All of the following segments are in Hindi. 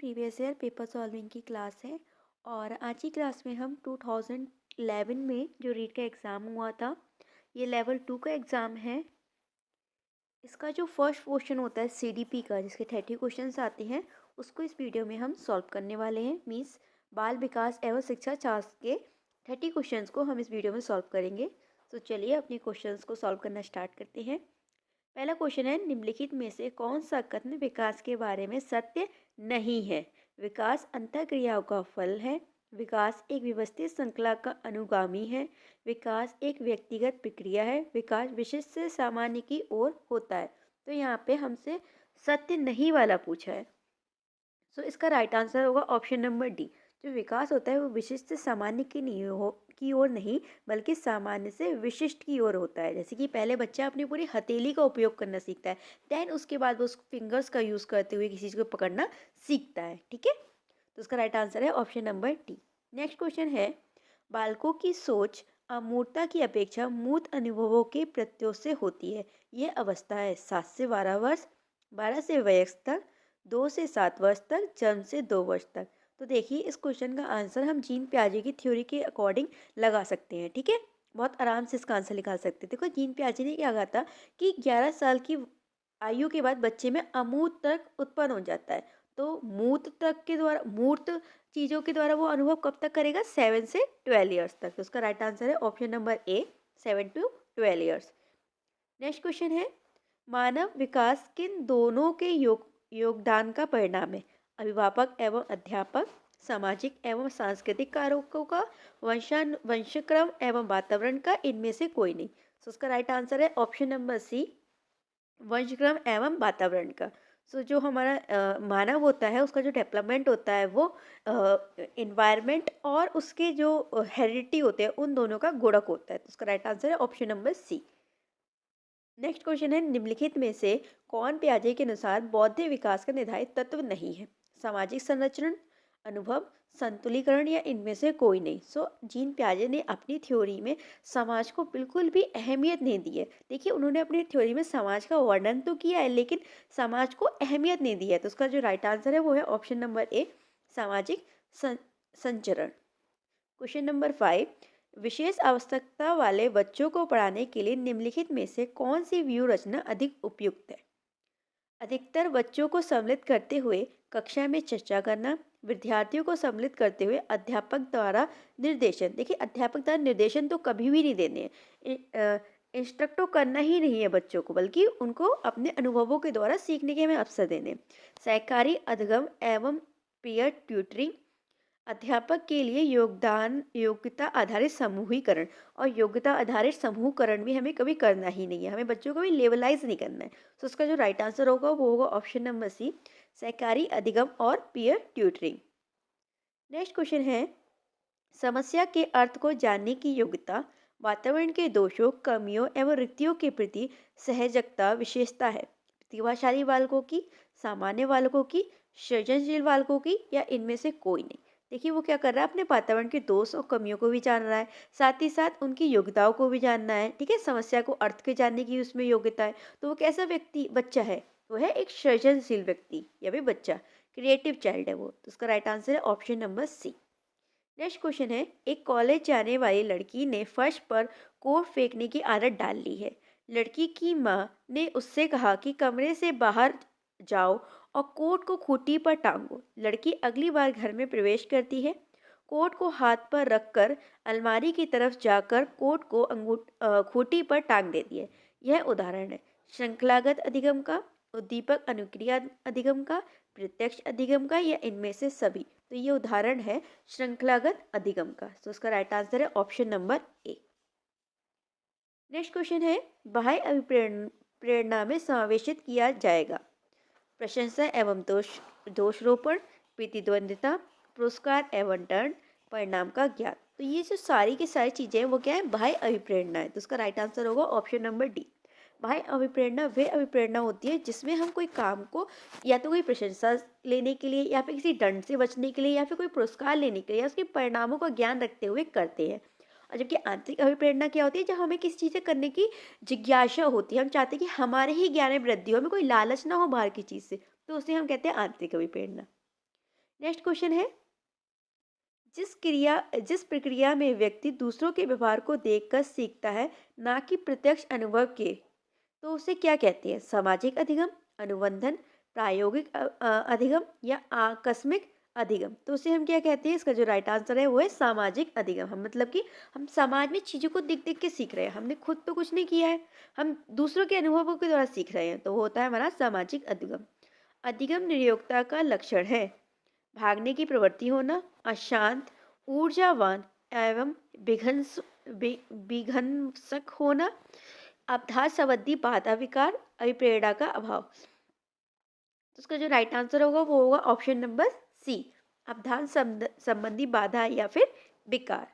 प्रीवियस ईयर पेपर सॉल्विंग की क्लास है और आज की क्लास में हम 2011 में जो रीट का एग्ज़ाम हुआ था, ये लेवल 2 का एग्ज़ाम है। इसका जो फर्स्ट क्वेश्चन होता है सीडीपी का, जिसके 30 क्वेश्चंस आते हैं, उसको इस वीडियो में हम सॉल्व करने वाले हैं। मीन्स बाल विकास एवं शिक्षा शास्त्र के 30 क्वेश्चंस को हम इस वीडियो में सॉल्व करेंगे। तो चलिए अपने क्वेश्चंस को सॉल्व करना स्टार्ट करते हैं। पहला क्वेश्चन है, निम्नलिखित में से कौन सा कथन विकास के बारे में सत्य नहीं है? विकास अंतःक्रियाओं का फल है। विकास एक व्यवस्थित श्रृंखला का अनुगामी है। विकास एक व्यक्तिगत प्रक्रिया है। विकास विशिष्ट से सामान्य की ओर होता है। तो यहाँ पे हमसे सत्य नहीं वाला पूछा है। सो इसका राइट आंसर होगा ऑप्शन नंबर डी। जो विकास होता है वो विशिष्ट से सामान्य की ओर नहीं, बल्कि सामान्य से विशिष्ट की ओर होता है। जैसे कि पहले बच्चा अपनी पूरी हथेली का उपयोग करना सीखता है, देन उसके बाद वो उस फिंगर्स का यूज़ करते हुए किसी चीज़ को पकड़ना सीखता है। ठीक है, तो उसका राइट आंसर है option number D. Next question है, बालकों की सोच अमूर्तता की अपेक्षा मूर्त अनुभवों के प्रत्यों से होती है। यह अवस्था है 7 से 12 वर्ष, 12 से वयस्क तक, 2 से 7 वर्ष तक, जन्म से 2 वर्ष तक। तो देखिए इस क्वेश्चन का आंसर हम जीन पियाजे की थ्योरी के अकॉर्डिंग लगा सकते हैं। ठीक है, बहुत आराम से इसका आंसर निकाल सकते हैं। देखो जीन पियाजे ने क्या कहा था कि 11 साल की आयु के बाद बच्चे में अमूर्त तर्क उत्पन्न हो जाता है। तो मूर्त तर्क के द्वारा, मूर्त चीज़ों के द्वारा वो अनुभव कब तक करेगा? 7 से 12 ईयर्स तक। तो उसका राइट आंसर है option number A, 7 to 12 years. Next question है, मानव विकास किन दोनों के योगदान का परिणाम है? अभिभावक एवं अध्यापक, सामाजिक एवं सांस्कृतिक कारकों का, वंशक्रम एवं वातावरण का, इनमें से कोई नहीं। तो उसका राइट आंसर है ऑप्शन नंबर सी, वंशक्रम एवं वातावरण का। सो जो हमारा मानव होता है, उसका जो डेवलपमेंट होता है वो इन्वायरमेंट और उसके जो हेरिडिटी होते हैं उन दोनों का गुणक होता है। तो उसका राइट आंसर है option number C. Next question है, निम्नलिखित में से कौन पियाजे के अनुसार बौद्धिक विकास का निर्धारित तत्व नहीं है? सामाजिक संरचना, अनुभव, संतुलीकरण या इनमें से कोई नहीं। सो जीन पियाजे ने अपनी थ्योरी में समाज को बिल्कुल भी अहमियत नहीं दी है। देखिए उन्होंने अपनी थ्योरी में समाज का वर्णन तो किया है, लेकिन समाज को अहमियत नहीं दी है। तो उसका जो राइट आंसर है वो है ऑप्शन नंबर ए, सामाजिक संचरण। क्वेश्चन नंबर 5, विशेष आवश्यकता वाले बच्चों को पढ़ाने के लिए निम्नलिखित में से कौन सी व्यू रचना अधिक उपयुक्त है? अधिकतर बच्चों को सम्मिलित करते हुए कक्षा में चर्चा करना, विद्यार्थियों को सम्मिलित करते हुए अध्यापक द्वारा निर्देशन। देखिए अध्यापक द्वारा निर्देशन तो कभी भी नहीं देने हैं, इंस्ट्रक्ट तो करना ही नहीं है बच्चों को, बल्कि उनको अपने अनुभवों के द्वारा सीखने के हमें अवसर देने। सहकारी अधिगम एवं पीयर ट्यूटरिंग, अध्यापक के लिए योगदान, योग्यता आधारित समूहीकरण। और योग्यता आधारित समूहकरण भी हमें कभी करना ही नहीं है, हमें बच्चों को भी लेवलाइज नहीं करना है। तो उसका जो राइट आंसर होगा वो होगा ऑप्शन नंबर सी, सहकारी अधिगम और पीयर ट्यूटरिंग। नेक्स्ट क्वेश्चन है, समस्या के अर्थ को जानने की योग्यता वातावरण के दोषों, कमियों एवं रिक्तियों के प्रति सहजता विशेषता है। प्रतिभाशाली बालकों की, सामान्य बालकों की, सृजनशील बालकों की, या इनमें से कोई नहीं। देखिए वो क्या कर रहा है, अपने वातावरण के दोष और कमियों को भी जान रहा है, साथ ही साथ उनकी योग्यताओं को भी जानना है। ठीक है, समस्या को अर्थ के जानने की उसमें योग्यता है। तो वो कैसा व्यक्ति, बच्चा है? वो है एक सृजनशील व्यक्ति या फिर बच्चा, क्रिएटिव चाइल्ड है वो। तो उसका राइट आंसर है option number C. Next question है, एक कॉलेज जाने वाली लड़की ने फर्श पर कोट फेंकने की आदत डाल ली है। लड़की की माँ ने उससे कहा कि कमरे से बाहर जाओ और कोट को खूंटी पर टांगो। लड़की अगली बार घर में प्रवेश करती है, कोट को हाथ पर रखकर अलमारी की तरफ जाकर कोट को खूंटी पर टांग देती है। यह उदाहरण है श्रृंखलागत अधिगम का, उद्दीपक अनुक्रिया अधिगम का, प्रत्यक्ष अधिगम का, या इनमें से सभी। तो ये उदाहरण है श्रृंखलागत अधिगम का। तो उसका राइट आंसर है option number A. Next question है, बाह्य अभिप्रेरणा में समावेशित किया जाएगा प्रशंसा एवं दोषरोपण, प्रतिद्वंदिता, पुरस्कार एवं दंड, परिणाम का ज्ञान। तो ये जो सारी की सारी चीजें हैं वो क्या है? बाह्य अभिप्रेरणा है। तो उसका राइट आंसर होगा ऑप्शन नंबर डी। बाह्य अभिप्रेरणा वह अभिप्रेरणा होती है जिसमें हम कोई काम को या तो कोई प्रशंसा लेने के लिए, या फिर किसी दंड से बचने के लिए, या फिर कोई पुरस्कार लेने के लिए, या उसके परिणामों का ज्ञान रखते हुए करते हैं। और जबकि आंतरिक अभिप्रेरणा क्या होती है? जब हमें किसी चीज़ से करने की जिज्ञासा होती है, हम चाहते हैं कि हमारे ही ज्ञान में वृद्धि हो, हमें कोई लालच ना हो बाहर की चीज़ से, तो उसे हम कहते हैं आंतरिक अभिप्रेरणा। नेक्स्ट क्वेश्चन है, जिस प्रक्रिया में व्यक्ति दूसरों के व्यवहार को देखकर सीखता है, ना कि प्रत्यक्ष अनुभव के, तो उसे क्या कहते हैं? सामाजिक अधिगम, अनुबंधन, प्रायोगिक अधिगम या आकस्मिक अधिगम? तो उसे हम क्या कहते हैं? इसका जो राइट आंसर है वो है सामाजिक अधिगम। हम मतलब कि हम समाज में चीज़ों को देख देख के सीख रहे हैं, हमने खुद तो कुछ नहीं किया है, हम दूसरों के अनुभवों के द्वारा सीख रहे हैं, तो वो होता है हमारा सामाजिक अधिगम। अधिगम निर्योगता का लक्षण है भागने की प्रवृत्ति होना, अशांत, ऊर्जावान एवं विघंसक होना, अभ्यासवद्धि बाधा विकार, अभिप्रेरणा का अभाव। तो उसका जो राइट आंसर होगा वो होगा ऑप्शन नंबर सी, अवधान संबंधी बाधा या फिर विकार।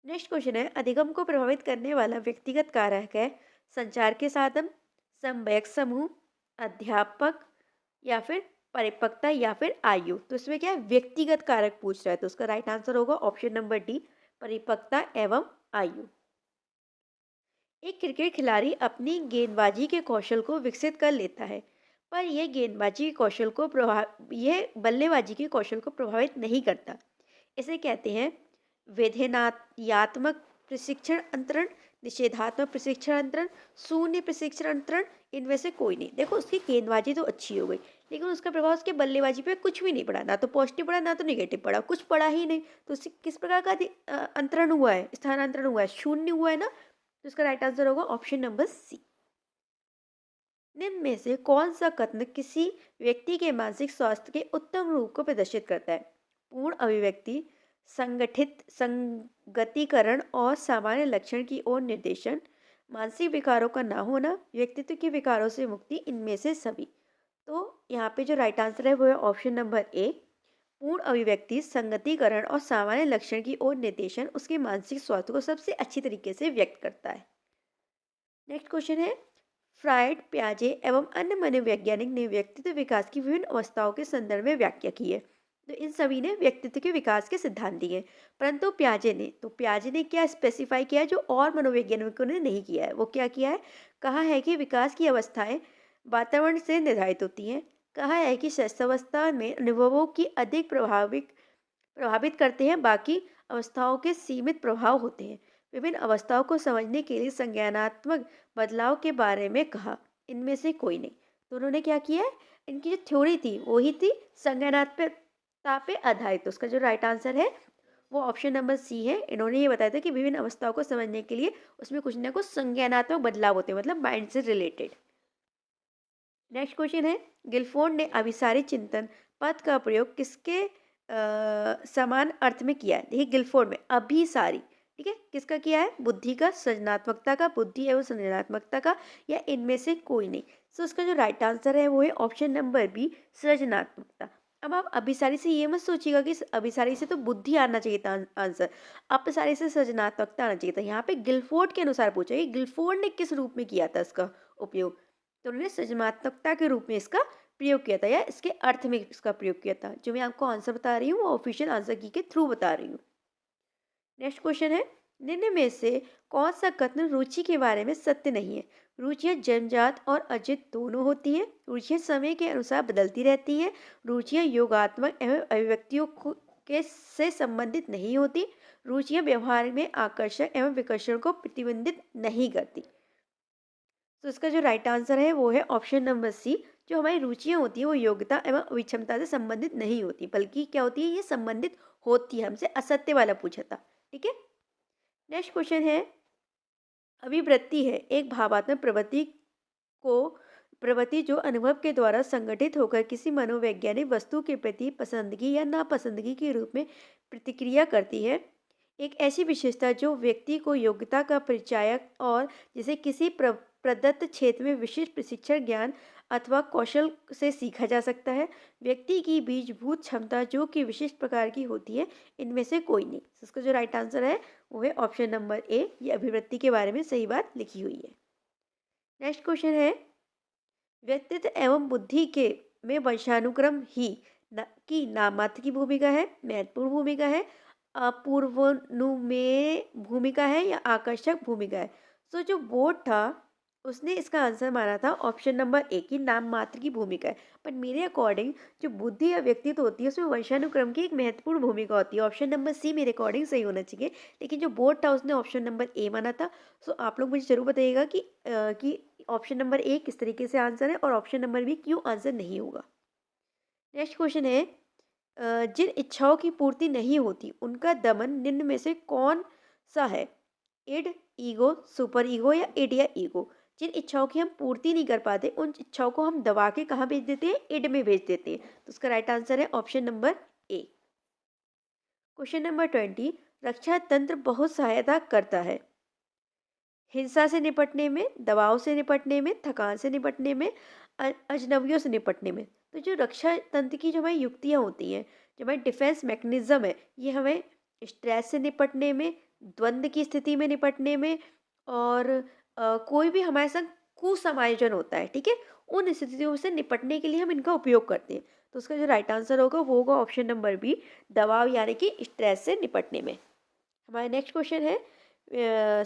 नेक्स्ट क्वेश्चन है, अधिगम को प्रभावित करने वाला व्यक्तिगत कारक है संचार के साधन, समवयस्क समूह, अध्यापक या फिर परिपक्वता या फिर आयु। तो इसमें क्या है? व्यक्तिगत कारक पूछ रहा है, तो उसका राइट आंसर होगा ऑप्शन नंबर डी, परिपक्वता एवं आयु। एक क्रिकेट खिलाड़ी अपनी गेंदबाजी के कौशल को विकसित कर लेता है, पर यह बल्लेबाजी के कौशल को प्रभावित नहीं करता। इसे कहते हैं विधिनात्मक प्रशिक्षण अंतरण, निषेधात्मक प्रशिक्षण अंतरण, शून्य प्रशिक्षण अंतरण, इनमें से कोई नहीं। देखो, उसकी गेंदबाजी तो अच्छी हो गई, लेकिन उसका प्रभाव उसके बल्लेबाजी पे कुछ भी नहीं पड़ा, ना तो पॉजिटिव पड़ा ना तो निगेटिव पड़ा, कुछ पड़ा ही नहीं। तो उससे किस प्रकार का अंतरण हुआ है? स्थानांतरण हुआ है, शून्य हुआ है ना। तो इसका राइट आंसर होगा ऑप्शन नंबर सी। निम्न में से कौन सा कथन किसी व्यक्ति के मानसिक स्वास्थ्य के उत्तम रूप को प्रदर्शित करता है? पूर्ण अभिव्यक्ति, संगठित संगतिकरण और सामान्य लक्षण की ओर निर्देशन, मानसिक विकारों का ना होना, व्यक्तित्व के विकारों से मुक्ति, इनमें से सभी। तो यहाँ पे जो राइट आंसर है वो है ऑप्शन नंबर ए, पूर्ण अभिव्यक्ति, संगतिकरण और सामान्य लक्षण की ओर निर्देशन उसके मानसिक स्वास्थ्य को सबसे अच्छी तरीके से व्यक्त करता है। नेक्स्ट क्वेश्चन है, फ्रायड, प्याजे एवं अन्य मनोवैज्ञानिक ने व्यक्तित्व विकास की विभिन्न अवस्थाओं के संदर्भ में व्याख्या की है। तो इन सभी ने व्यक्तित्व के विकास के सिद्धांत दिए, परंतु प्याजे ने क्या स्पेसिफाई किया है जो और मनोवैज्ञानिकों ने नहीं किया है? वो क्या किया है? कहा है कि विकास की अवस्थाएं वातावरण से निर्धारित होती हैं। कहा है कि शैशवावस्था में अनुभवों की अधिक प्रभावित करते हैं, बाकी अवस्थाओं के सीमित प्रभाव होते हैं। विभिन्न अवस्थाओं को समझने के लिए संज्ञानात्मक बदलाव के बारे में कहा, इनमें से कोई नहीं। तो उन्होंने क्या किया है? इनकी जो थ्योरी थी वही थी संज्ञानात्मकता पे आधारित। तो उसका जो राइट आंसर है वो ऑप्शन नंबर सी है। इन्होंने ये बताया था कि विभिन्न अवस्थाओं को समझने के लिए उसमें कुछ ना कुछ संज्ञानात्मक बदलाव होते हैं, मतलब माइंड से रिलेटेड। नेक्स्ट क्वेश्चन है, गिलफोर्ड ने अभिसारी चिंतन पद का प्रयोग किसके समान अर्थ में किया है? देखिए, गिलफोर्ड में अभिसारी, ठीक है, किसका किया है? बुद्धि का, सृजनात्मकता का, बुद्धि एवं सृजनात्मकता का, या इनमें से कोई नहीं। सो उसका जो राइट आंसर है वो है ऑप्शन नंबर बी, सृजनात्मकता। अब आप अभिसारी से ये मत सोचिएगा कि अभिसारी से तो बुद्धि आना चाहिए था आंसर, अपसारी से सृजनात्मकता आना चाहिए था। यहाँ पे गिलफोर्ड के अनुसार पूछा कि गिलफोर्ड ने किस रूप में किया था इसका उपयोग, तो उन्होंने सृजनात्मकता के रूप में इसका प्रयोग किया था, या इसके अर्थ में इसका प्रयोग किया था। जो मैं आपको आंसर बता रही हूँ वो ऑफिशियल आंसर की के थ्रू बता रही हूँ। नेक्स्ट क्वेश्चन है, निम्न में से कौन सा कथन रुचि के बारे में सत्य नहीं है? रुचियाँ जन्मजात और अर्जित दोनों होती हैं। रुचियाँ समय के अनुसार बदलती रहती हैं। रुचियाँ योगात्मक एवं अभिव्यक्तियों के से संबंधित नहीं होती। रुचियाँ व्यवहार में आकर्षण एवं विकर्षण को प्रतिबंधित नहीं करती। तो इसका जो राइट आंसर है वो है ऑप्शन नंबर सी। जो हमारी रुचियाँ होती हैं वो योग्यता एवं अभिक्षमता से संबंधित नहीं होती, बल्कि क्या होती है? ये संबंधित होती है। हमसे असत्य वाला पूछा था, ठीक है। नेक्स्ट क्वेश्चन है, अभिवृत्ति है एक भावात्मक प्रवृत्ति जो अनुभव के द्वारा संगठित होकर किसी मनोवैज्ञानिक वस्तु के प्रति पसंदगी या नापसंदगी के रूप में प्रतिक्रिया करती है। एक ऐसी विशेषता जो व्यक्ति को योग्यता का परिचायक और जिसे किसी प्रदत्त क्षेत्र में विशिष्ट प्रशिक्षण ज्ञान अथवा कौशल से सीखा जा सकता है। व्यक्ति की बीजभूत क्षमता जो कि विशिष्ट प्रकार की होती है, इनमें से कोई नहीं। इसका जो राइट आंसर है वो है ऑप्शन नंबर ए, ये अभिवृत्ति के बारे में सही बात लिखी हुई है। नेक्स्ट क्वेश्चन है, व्यक्तित्व एवं बुद्धि के में वंशानुक्रम ही की नामात्र की भूमिका है, महत्वपूर्ण भूमिका है, अपूर्वानुमेय भूमिका है, या आकर्षक भूमिका है? सो जो बोर्ड था उसने इसका आंसर माना था ऑप्शन नंबर ए की नाम मात्र की भूमिका है। पर मेरे अकॉर्डिंग जो बुद्धि या व्यक्तित्व होती है उसमें वंशानुक्रम की एक महत्वपूर्ण भूमिका होती है। ऑप्शन नंबर सी मेरे अकॉर्डिंग सही होना चाहिए। लेकिन जो बोर्ड था उसने ऑप्शन नंबर ए माना था। सो आप लोग मुझे जरूर बताइएगा कि ऑप्शन नंबर ए किस तरीके से आंसर है और ऑप्शन नंबर बी क्यों आंसर नहीं होगा। नेक्स्ट क्वेश्चन है, जिन इच्छाओं की पूर्ति नहीं होती उनका दमन निम्न में से कौन सा है? इड, ईगो, सुपर ईगो या इड या ईगो? जिन इच्छाओं की हम पूर्ति नहीं कर पाते उन इच्छाओं को हम दबा के कहाँ भेज देते हैं? इड में भेज देते हैं। तो उसका राइट आंसर है option number A. Question number 20, रक्षा तंत्र बहुत सहायता करता है हिंसा से निपटने में, दबाव से निपटने में, थकान से निपटने में, अजनबियों से निपटने में। तो जो रक्षा तंत्र की जो हमारी युक्तियाँ होती हैं, जो हमारी डिफेंस मैकेनिज्म है, ये हमें स्ट्रेस से निपटने में, द्वंद्व की स्थिति में निपटने में और कोई भी हमारे साथ कुसमायोजन होता है, ठीक है, उन स्थितियों से निपटने के लिए हम इनका उपयोग करते हैं। तो उसका जो राइट आंसर होगा वो होगा ऑप्शन नंबर बी, दबाव यानी कि स्ट्रेस से निपटने में। हमारा नेक्स्ट क्वेश्चन है,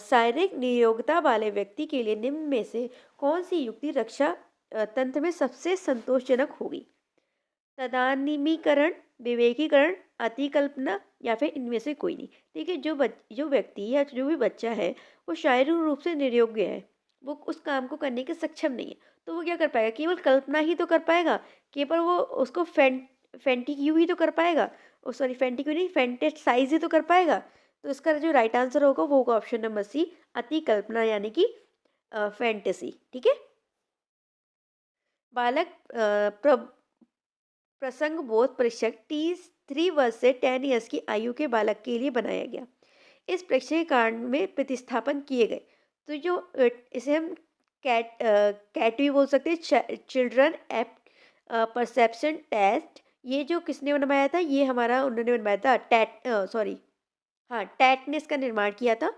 शारीरिक नियोक्ता वाले व्यक्ति के लिए निम्न में से कौन सी युक्ति रक्षा तंत्र में सबसे संतोषजनक होगी? तदानीमीकरण, विवेकीकरण, अतिकल्पना या फिर इनमें से कोई नहीं। देखिए, जो व्यक्ति या जो भी बच्चा है वो शारीरिक रूप से निरोग्य है, वो उस काम को करने के सक्षम नहीं है, तो वो क्या कर पाएगा? केवल कल्पना ही तो कर पाएगा, केवल वो उसको फैंटिक्यू ही तो कर पाएगा, सॉरी फैंटिक्यू नहीं, फैंटेसाइज ही तो कर पाएगा। तो इसका जो राइट आंसर होगा वो होगा ऑप्शन नंबर सी, अति कल्पना यानी कि फैंटेसी। ठीक है। बालक प्रसंग बोध परीक्षक T3 वर्ष से 10 ईयर्स की आयु के बालक के लिए बनाया गया। इस परीक्षण कांड में प्रतिस्थापन किए गए। तो जो इसे हम कैट भी बोल सकते हैं, चिल्ड्रन एप परसेप्शन टेस्ट। ये जो किसने बनवाया था? ये हमारा उन्होंने बनवाया था टैट ने इसका निर्माण किया था।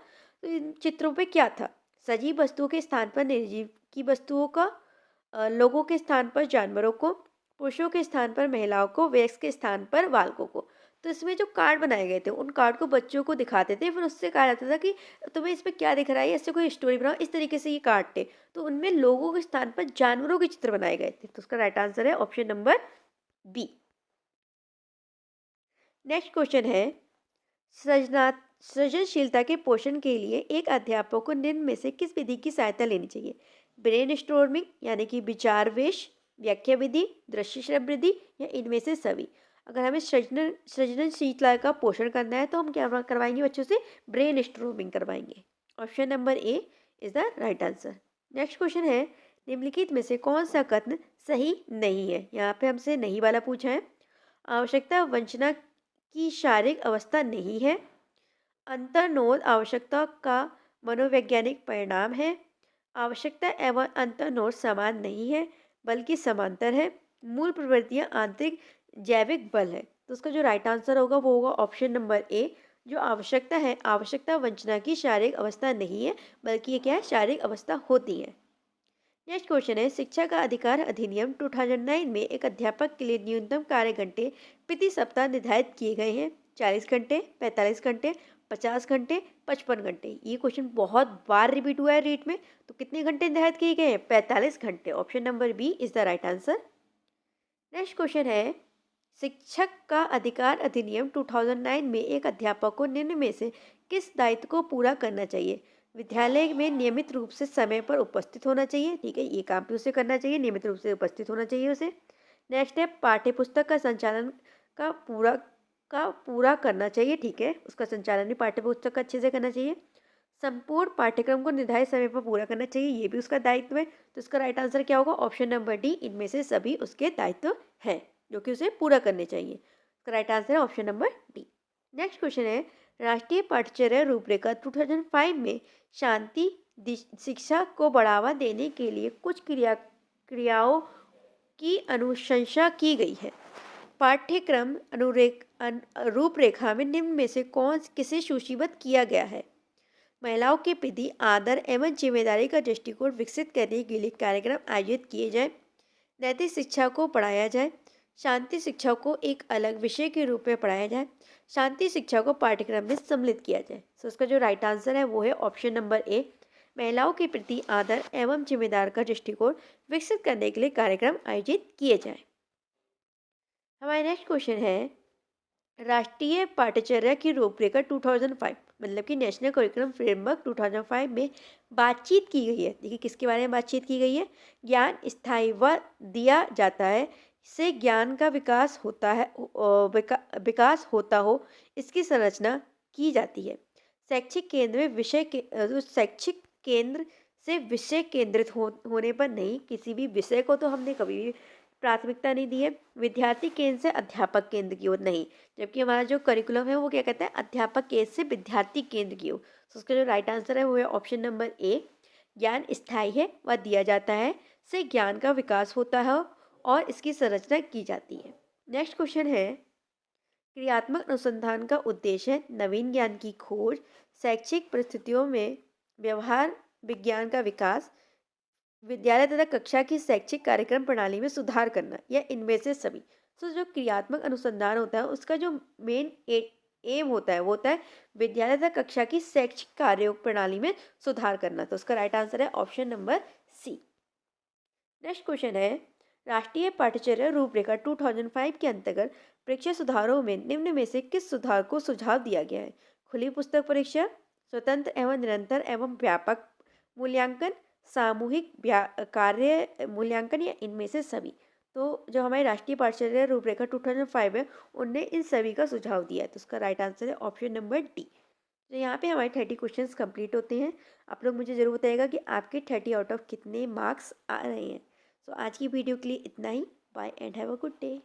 तो इन चित्रों पे क्या था? सजीव वस्तुओं के स्थान पर निर्जीव की वस्तुओं का, लोगों के स्थान पर जानवरों को, पुरुषों के स्थान पर महिलाओं को, वयस्क के स्थान पर बालकों को। तो इसमें जो कार्ड बनाए गए थे उन कार्ड को बच्चों को दिखाते थे, फिर उससे कहा जाता था कि तुम्हें इसमें क्या दिख रहा है, इससे कोई स्टोरी बनाओ। इस तरीके से ये कार्ड थे, तो उनमें लोगों के स्थान पर जानवरों के चित्र बनाए गए थे। तो उसका राइट आंसर है option number B. Next question है, सृजनशीलता के पोषण के लिए एक अध्यापक को निम्न में से किस विधि की सहायता लेनी चाहिए? ब्रेन स्टोर्मिंग यानी कि विचारवेश, व्याख्या विधि, दृश्य श्रव्य विधि या इनमें से सभी? अगर हमें सृजनशीलता का पोषण करना है तो हम क्या करवाएंगे? बच्चों से ब्रेन स्टोर्मिंग करवाएंगे। Option number A is the right answer. Next question है, निम्नलिखित में से कौन सा कथन सही नहीं है? यहाँ पे हमसे नहीं वाला पूछा है। आवश्यकता वंचना की शारीरिक अवस्था नहीं है। अंतर्नोद आवश्यकता का मनोवैज्ञानिक परिणाम है। आवश्यकता एवं अंतर्नोद समान नहीं है बल्कि समांतर है। मूल प्रवृत्तियां आंतरिक जैविक बल है। तो उसका जो राइट आंसर होगा वो होगा ऑप्शन नंबर ए। जो आवश्यकता है, आवश्यकता वंचना की शारीरिक अवस्था नहीं है बल्कि ये क्या है? शारीरिक अवस्था होती है। नेक्स्ट क्वेश्चन है, शिक्षा का अधिकार अधिनियम 2009 में एक अध्यापक के लिए न्यूनतम कार्य घंटे प्रति सप्ताह निर्धारित किए गए हैं। 40 घंटे, 45 घंटे, 50 घंटे, 55 घंटे। ये क्वेश्चन बहुत बार रिपीट हुआ है रीट में। तो कितने घंटे निर्धारित किए गए हैं? 45 घंटे। Option number B is the right answer. Next question है, शिक्षक का अधिकार अधिनियम 2009 में एक अध्यापक को निम्न में से किस दायित्व को पूरा करना चाहिए? विद्यालय में नियमित रूप से समय पर उपस्थित होना चाहिए। ठीक है, ये काम भी उसे करना चाहिए, नियमित रूप से उपस्थित होना चाहिए उसे। नेक्स्ट है, पाठ्य पुस्तक का संचालन का पूरा करना चाहिए। ठीक है, उसका संचालन भी पाठ्य पुस्तक का अच्छे से करना चाहिए। संपूर्ण पाठ्यक्रम को निर्धारित समय पर पूरा करना चाहिए, ये भी उसका दायित्व है। तो इसका राइट आंसर क्या होगा? ऑप्शन नंबर डी, इनमें से सभी उसके दायित्व हैं जो कि उसे पूरा करने चाहिए। इसका राइट आंसर है option number D. Next question है, राष्ट्रीय पाठ्यचर्या रूपरेखा 2005 में शांति शिक्षा को बढ़ावा देने के लिए कुछ क्रियाओं की अनुशंसा की गई है। पाठ्यक्रम रूपरेखा में निम्न में से किसे सूचीबद्ध किया गया है? महिलाओं के प्रति आदर एवं जिम्मेदारी का दृष्टिकोण विकसित करने के लिए कार्यक्रम आयोजित किए जाए। नैतिक शिक्षा को पढ़ाया जाए। शांति शिक्षा को एक अलग विषय के रूप में पढ़ाया जाए। शांति शिक्षा को पाठ्यक्रम में सम्मिलित किया जाए। तो उसका जो राइट आंसर है वो है ऑप्शन नंबर ए, महिलाओं के प्रति आदर एवं जिम्मेदार का दृष्टिकोण विकसित करने के लिए कार्यक्रम आयोजित किए जाएं। हमारा नेक्स्ट क्वेश्चन है, राष्ट्रीय पाठ्यचर्या की रूपरेखा 2005 मतलब कि नेशनल करिकुलम फ्रेमवर्क 2005 में बातचीत की गई है। देखिए किसके बारे में बातचीत की गई है, ज्ञान स्थायी व दिया जाता है, इससे ज्ञान का विकास होता है, विकास होता हो, इसकी संरचना की जाती है। शैक्षिक केंद्र में शैक्षिक केंद्र से विषय केंद्रित होने पर नहीं, किसी भी विषय को तो हमने कभी भी प्राथमिकता नहीं दी है। विद्यार्थी केंद्र से अध्यापक केंद्र की ओर नहीं, जबकि हमारा जो करिकुलम है वो क्या कहता है, अध्यापक केंद्र से विद्यार्थी केंद्र की ओर। तो उसका जो राइट आंसर है वो है ऑप्शन नंबर ए, ज्ञान स्थायी है व दिया जाता है, से ज्ञान का विकास होता है और इसकी संरचना की जाती है। नेक्स्ट क्वेश्चन है, क्रियात्मक अनुसंधान का उद्देश्य है नवीन ज्ञान की खोज, शैक्षिक परिस्थितियों में व्यवहार विज्ञान का विकास, विद्यालय तथा कक्षा की शैक्षिक कार्यक्रम प्रणाली में सुधार करना, या इनमें से सभी। तो जो क्रियात्मक अनुसंधान होता है उसका जो मेन एम होता है वो होता है विद्यालय तथा कक्षा की शैक्षिक कार्य प्रणाली में सुधार करना। तो उसका राइट आंसर है option number C. Next question है, राष्ट्रीय पाठ्यचर्या रूपरेखा 2005 के अंतर्गत परीक्षा सुधारों में निम्न में से किस सुधार को सुझाव दिया गया है? खुली पुस्तक परीक्षा, स्वतंत्र एवं निरंतर एवं व्यापक मूल्यांकन, सामूहिक कार्य मूल्यांकन, या इनमें से सभी। तो जो हमारी राष्ट्रीय पाठ्यचर्या रूपरेखा 2005 है उनने इन सभी का सुझाव दिया है। तो उसका राइट आंसर है ऑप्शन नंबर डी। तो यहाँ पे हमारे 30 क्वेश्चंस कंप्लीट होते हैं। आप लोग मुझे ज़रूर बताइएगा कि आपके 30 आउट ऑफ कितने मार्क्स आ रहे हैं। सो आज की वीडियो के लिए इतना ही। Bye and have a good day.